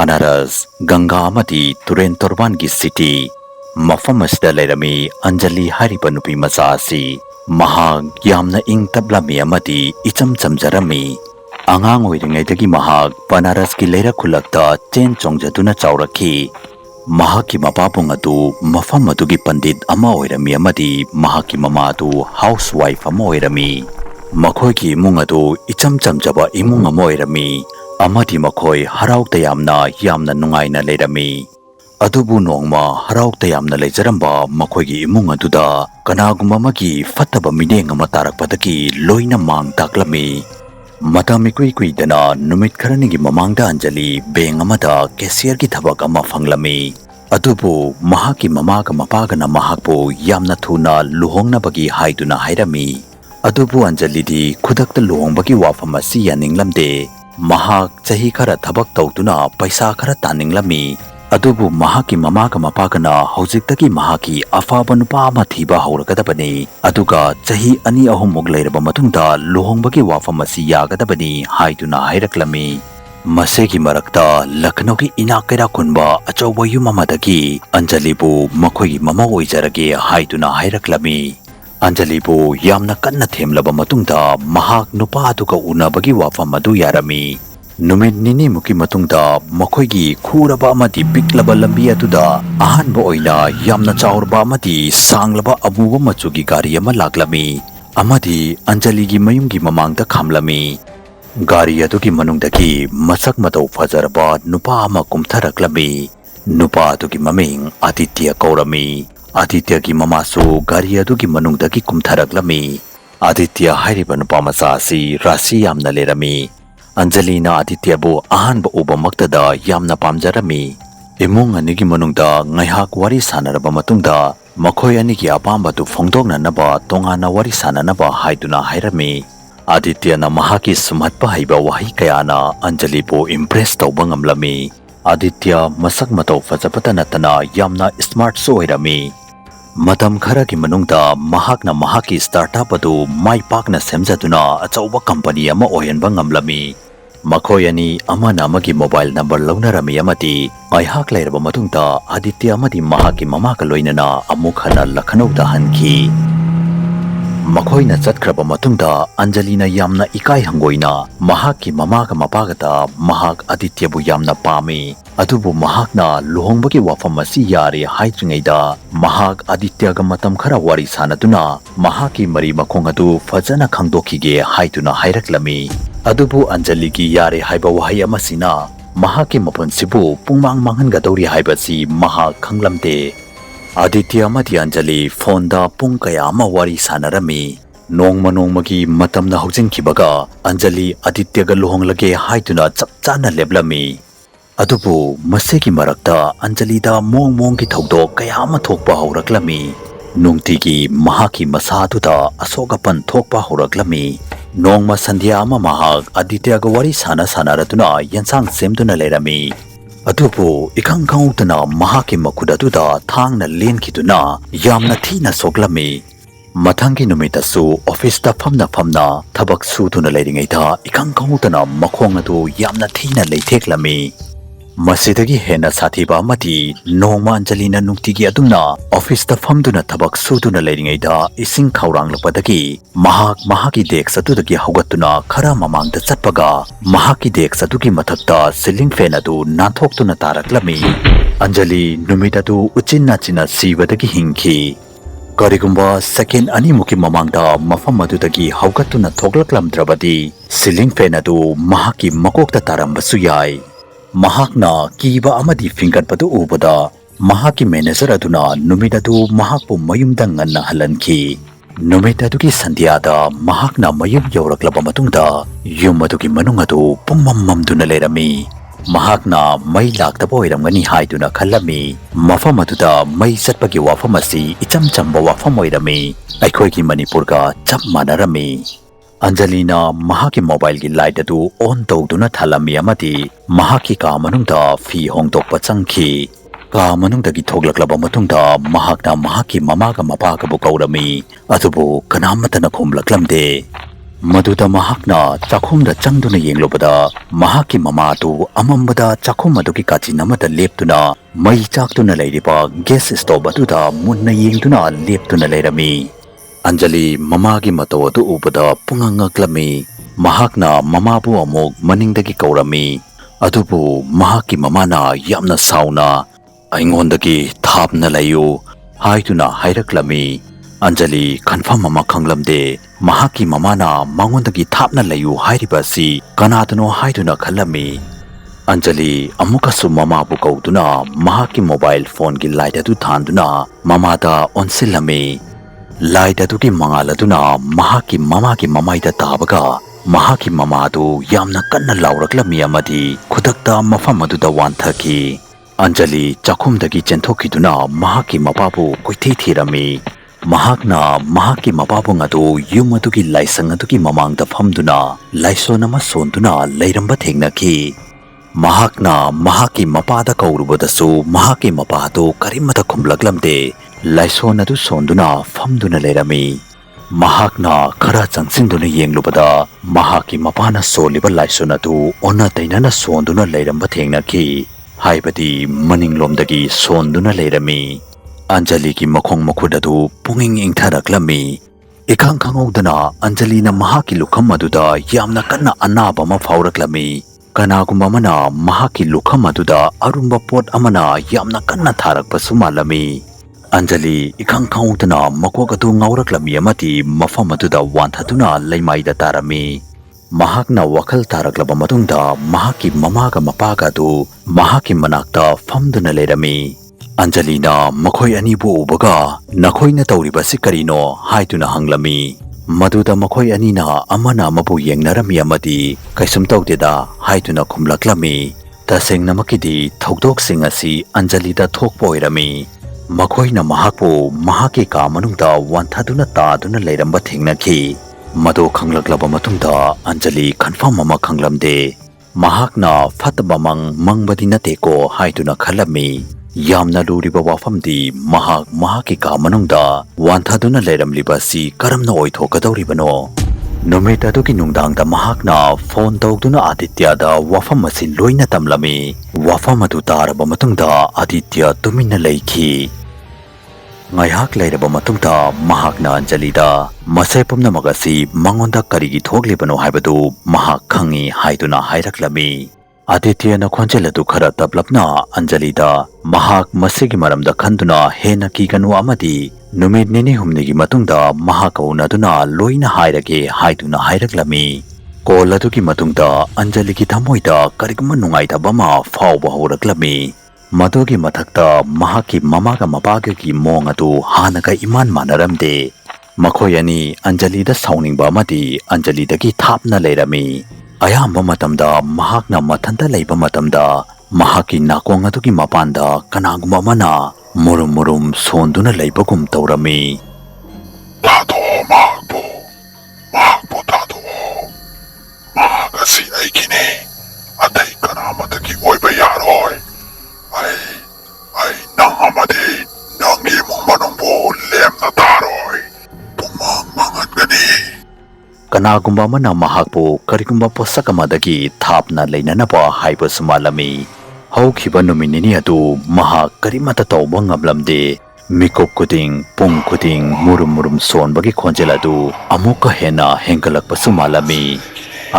Banaras, Ganga Amati, Turen Torbangi City, Mafamas da Lerami, Anjali Hairiba nupi macha asi, Mahak yamna ing tablami amati, icham toujarammi. Angang oiringaidagi Mahak, Banaras ki leira khulakta chen chongjaduna chauraki. Mahaki mapapung adu, mafam adugi pandit ama oirami amati, Mahaki mama adu, housewife ama oirami. Makhoi ki imung adu, icham jaba imung ama oirami. Amati makhoi haraukta yamna nungaina leirami. Adubu nongma haraukta yamna leijaramba makhoi ki imung aduda kanaguma amagi fattaba mineng ama tarakpadagi loina mang taklami. Matami kui dana numit kharanigi mamangda Anjali beng amada cashier ki thabak ama fanglami. Adubu mahaki mamaga mapagana mahakpu yamna thuna luhongbagi haiduna hairami. Adubu Anjali di khudakta luhongbagi wafam asi yaninglamde. Mahak chahi khara thabak tawtuna paisa khara taninglami. Adubu mahaki mamaga mapagana haujiktagi mahaki afaba nupa ama thiba haurakadabani. Aduga chahi ani ahumuk leiraba matungda luhongbagi wafam asi yagadabani haiduna hairaklami. Masegi marakta Lucknow ki inakera kunba achauba yum amadagi Anjali bu makhoi mama oijarage haiduna hairaklami. Anjali bu yamna kanna themlaba matungda mahak nupa aduga unabagi wafam adu yarami. Numit nini muki matungda makhoigi khuraba amati piklaba lambi aduda ahanba oina yamna chaurba amati sanglaba amuba machugi gari ama laklami. Amadi Anjali gi mayumgi mamangda khamlami. Gari adugi manungdagi masak matau fajaraba nupa ama kumtharaklami. Nupa adugi maming Aditya kaurami. Aditya gi mamasu gari adugi manungdagi kumtharaklami. Aditya Hairiba nupa macha asi rasi yamna lerami. Anjali na Aditya bu Ahanba Maktada yamna pamjarami. Imung anigi manungda ngaihak wari sanaraba matungda makhoi anigi apamba tu phongdoknanaba tongana wari sananaba haiduna hairami. Aditya na mahaki sumhatpa haiba wahi kayana Anjali bu impress tawba ngamlami. Aditya masak matau fajapata natana yamna smart so oirami. Matam khara ki manungda Mahakna mahaki startup adu mai pakna semjaduna achauba company ama ohenba ngamlami. Makhoi ani amana amagi mobile number launarami amati ngaihak leiraba matungda Aditya amadi mahaki mama ka loinana amuk hana Lucknow da hanki. Makhoi na chatkraba matungda Anjali na yamna ikai hangoina mahaki mama ka mapagata Mahak Aditya bu yamna pami. Adubu Mahakna luhongbagi wafam asi yari haitringaida Mahak Aditya ga matam khara wari sanaduna mahaki mari makhong adu fajana khangdokhige haituna hairaklami. Adubu Anjali gi yari haiba wahi amasina mahaki mapunsibu pungmang manghangadori haibasi Mahak khanglamde. Aditya amadi Anjali fonda pungkaya ama wari sanarami. Nongmagi matamna haujinkibaga Anjali Aditya ga luhonglage haituna chapchana leblami. Adubu masegi marakta Anjali da mong ki thokdok kaya ama thokpa hauraklami. Nungtigi mahaki masatuda asogapan thokpa hauraklami. Nongma sandhya ama Mahak Aditya ga wari sanaratuna yansang semduna lerami. Adubu ikang kautana mahaki makudatuda thangna lenkiduna yamna thina soglami. Mathangi numitasu office ta famna thabak suduna leiringaida ikang kautana makhong adu yamna thina leitheklami. Masidagi hena sathiba amati nongma Anjali na nungtigi adumna office ta famduna thabak suduna leiringaida ising khauranglapdagi mahaki dek satudagi haugatuna khara mamangda chatpaga mahaki dek satugi mathakta ceiling fan adu nanthokuna taraklami. Anjali numitadu uchinna china sibadagi hingki. Karigumba second ani muki mamangda mafam adudagi haugatuna thoglaklamdrabadi ceiling fan adu mahaki makokta tarambasu yai. Mahakna kiba amadi fingerpadu ubada mahaki manager aduna numitadu mahakpu mayumda nganna halanki. Numitadugi sandhyada Mahakna mayum yauraklaba matungda yum adugi manung adu pungmammamduna lerami. Mahakna may laktaba oiramgani haiduna khalami. Mafam aduda may chatpagi wafam asi ichamchamba wafam oirami. Aikhoigi Manipurga chap manarami. Anjali na mahaki mobile gi light adu on tawduna thalami amati mahaki ka manungda fi hongtokpa changki. Ka manungdagi thoklaklaba matungda Mahakna mahaki mamaga mapaga bu kaurami. Adubu kanamatana khumlaklamde. Maduda Mahakna Chakhumda Changduna Yenglobada Mahaki Mamatu Amambada Chakhumaduki Kachinamada Leptuna Mai Chaktuna Leiba Guest Stobatuda Munna Yengduna Leptuna Lerami Anjali Mamagi Matodu Ubada Pungangaklami Mahakna Mamabu Amog Maningdagi Kaurami Adubu Mahaki Mamana Yamna Sauna Aingondagi Thabna Layu Haituna Hairaklami Anjali confirm mama khanglamde Mahaki mamana mangondagi thapna layu hairiba si kanadano haiduna khalami Anjali amukasu mama bu kauduna Mahaki mobile phone gi light adu thanduna mama da onsilami light adu gi mangaladuna Mahaki mama gi mamaida tabaga Mahaki mama du yamna kanna lauraklami amadi khudakta mafam adu da wanthaki Anjali chakhumdagi chenthokiduna Mahaki mababu koithi thirami Mahakna Mahaki mapabong atu yung atuki laisang atuki mamangda famduna laiso nama sonduna lairamba thengnaki Mahakna Mahaki mapada kaurubadasu Mahaki mapado karimata khumlaglamde laiso natu sonduna famduna lairami Mahakna khara changsinduna yenglubada Mahaki mapana soliba laiso natu onna tainana sonduna lairamba thengnaki haibadi maninglomdagi sonduna lairami Anjali ki makhong makhudadu punging ingtharaklami ikhang khangodana Anjali na Mahaki lukham aduda yamna kanna anaba ma fauraklami kanagumba mana Mahaki lukham aduda arumba pot amana yamna kanna tharakpa sumalami Anjali ikhang khangodana makwagadu ngauraklami amati mafam aduda wanthaduna leimaida tarami Mahakna wakhal taraklaba matungda Mahaki mamaga mapaga du Mahaki manakta famduna lerami Anjalina makhoi anibu ubaga nakhoina tawribasi karino haituna hanglami maduda makhoi anina amana amabu yengnarami amadi kaisum tawdeda haituna khumlaklami tasengna makidi thokdoksing asi Anjalida thokpa oirami makhoina mahakpu mahaki ka manungda wanthaduna taduna leiramba thengnaki madu khanglaklaba matungda Anjali confirm ama khanglamde Mahakna fatbamang mangbadi nateko haituna khalami Yamna luriba wafamdi Mahaki ka manungda wanthaduna leiramlibasi karamna oithokadawribano numit aduki nungdangda Mahakna phone tawduna Aditya da wafam asin loina tamlami wafam adu taraba matungda Aditya tuminna leikhi ngayhak leiraba matungda Mahakna Anjali da masai pumnamagasi mangonda karigi thoglibano haibadu Mahak khangi haiduna hairaklami Aditya na khonjeladu khara tablapna Anjali da Mahak masigi maramda khanduna hena kiganu amadi numit nini humnigi matungda Mahak unaduna loina hairage haiduna hairaklami kolatuki matungda Anjali ki thamoida karigma nungaitaba ma fawba horaklami madugi mathakta Mahaki mamaga mapaga ki mong atu hanaga iman manaramde makhoi ani Anjali da sauningba amadi Anjali dagi thapna leirami Ayamba matamda Mahakna mathanta leiba matamda Mahaki nakong aduki mapanda kanagumba mana murum murum sonduna leibagum taurami Tato Mahakpu tato Mahakasi aikine atay kanamataki oiba yaroi ay nangamadi nangi mong manungbo lem na taroi pumangmangan gani Kanagumba mana Mahakpu karigumba posakamadagi thapna leinanaba haiba sumalami haukiba numinini adu Mahak karimata tawba ngamlamde mikop kuding pung kuding murum murum sonbagi khonjeladu amuka hena hengalakpa sumalami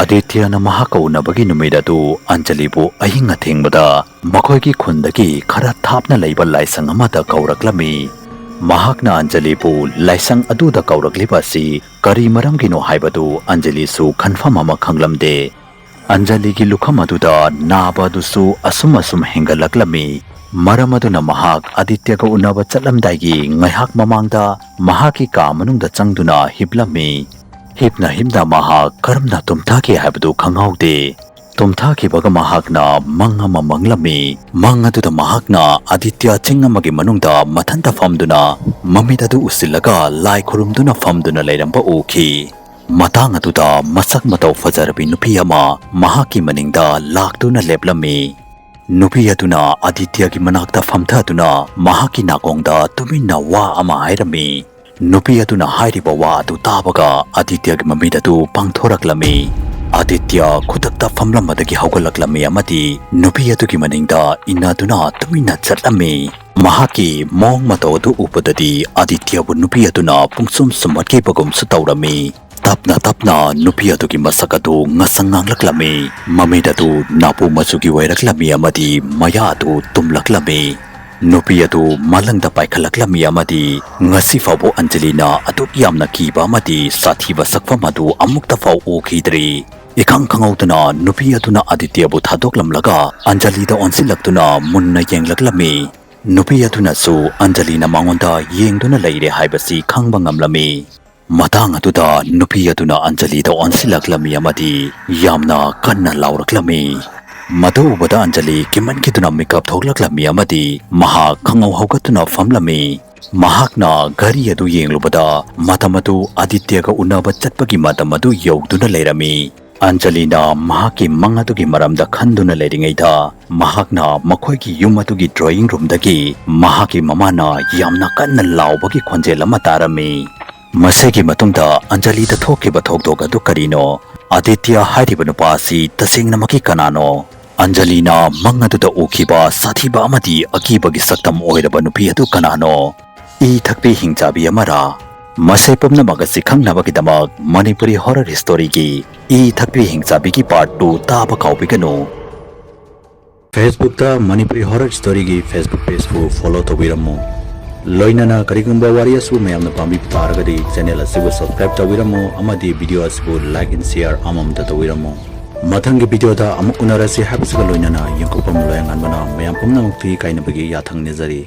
Aditya na Mahakaunabagi numidadu Anjali bu ahinga thengbada makhoigi khundagi khara thapna leiba laisang amada kauraklami Mahakna Anjali bu laisang aduda kauraklibasi kari maramgino haibadu Anjali su confirm ama khanglamde Anjali gi lukham aduda naba dusu asum hengalaklami maramaduna Mahak Aditya ga unaba chatlamdaigi ngaihak mamangda Mahaki ka manungda changduna hiblami hipna himda Mahak karamna tumthaki haibadu khangaude tumthaki baga Mahakna mangama manglami mangaduda Mahakna Aditya chingamagi manungda mathanta famduna mamidadu usilaga lai khurumduna famduna leiramba uki matang aduda masak matau fajarabi nupi ama Mahaki maningda laktuna leplami nupi aduna Aditya gi manakta famtha aduna Mahaki nakongda tuminna wa ama hairami nupi aduna hairiba wa adu tabaga Aditya gi mamid adu pangthoraklami Aditya khutakta famlamadagi haugallaklami amadi nupi adugi maningda inaduna tumina chatlami mahaki mong matawadu upadadi Aditya bu nupi aduna pungsum sumatki bagum sutaurami tapna nupi adugi masakadu ngasanganglaklami mamid adu napu masugi wairaklami amadi maya adu tumlaklami nupi adu malangda paikhalaklammi amadi ngasi fawbo Anjalina adu yamna kiba amadi sathiba sakfam adu amukta faw ukhidri ikang khangautuna nupi aduna Aditya bu thadoklamlaga Anjali da onsilaktuna munna yenglaklammi nupi aduna su Anjalina mangonda yengduna leire haibasi khangba ngamlami matang atuda nupi aduna Anjali da onsilaklammi amadi yamna kanna lauraklami Madu ubada Anjali kiman kituna makeup thoklaklami amadi Mahak khangau haugatuna famlami Mahakna gari adu yenglubada matamadu Aditya ga unaba chatpagi matamadu yogduna leirami Anjalina Mahaki mangadugi maramda khanduna leiringaida Mahakna makhoigi yumatugi drawing room dagi Mahaki mamana yamna kanna laubagi khonjel ama tarami Masegi matungda Anjali da thokiba thokdoga du karino Aditya Hairiba nupa si tasingna kanano Anjalina mangaduda ukhiba sathiba amadi akibagi saktam oiraba nupi adu kanano Thakpi Hingchabi amara masai pumnamakpu khangnabagidamag Manipuri horror story gi Thakpi Hingchabi gi part 2 taba kaubiganu Facebook ta Manipuri horror story gi Facebook page fu follow tobiramu loinana karigumba wari asu mayamna pambi taragadi channel asibu subscribe tobiramu amadi video asibu like and share amamta tobiramu Mathangi video da amu unarasi habisga loinana yangkupam loyangan bana mayam pumnamakpu kainabagi yathang nizari